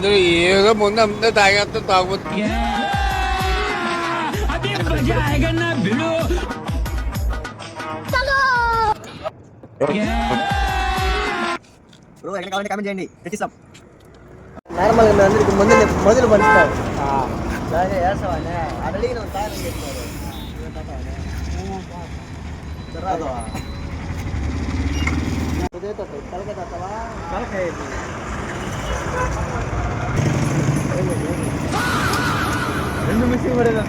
అందరూ ఏదో ముందు అంతా తాగేస్తా తాగొచ్చు. బ్రో ఎక్కడ కావాలంటే కామెంట్ చేయండి, తెచ్చిస్తాం. నార్మల్గా మేము అందరికి మొదలు పంచుతాం. అలాగే వేస్తావానే అడిగిన తాగని చెప్తారు. తలకాయ తాతావా? తలకాయ రెండు మిక్సింగ్ పడేదా?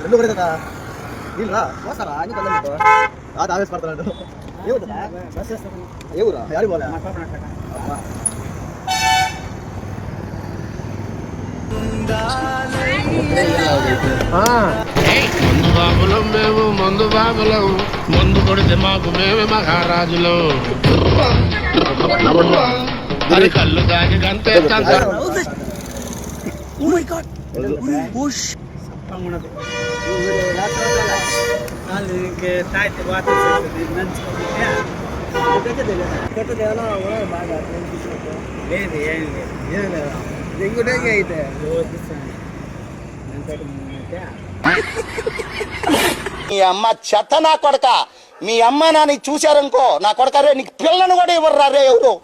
రెండు పడేదా? నీళ్ళు రా వస్తారా అన్ని కొందరు ఆవేశపడుతున్నాడు. ఏ ఊరా యాడి పోలే? ముందు బాబులం మేము, ముందు బాబులం, ముందు కొడితే మాకు మేమే మహారాజులు. మరి కళ్ళు తాగి గంతే మీ అమ్మ చెత్త నా కొడక. మీ అమ్మ నాని చూశారనుకో నా కొడక రే నీకు పిల్లను కూడా ఇవ్వరు రే ఎవరు.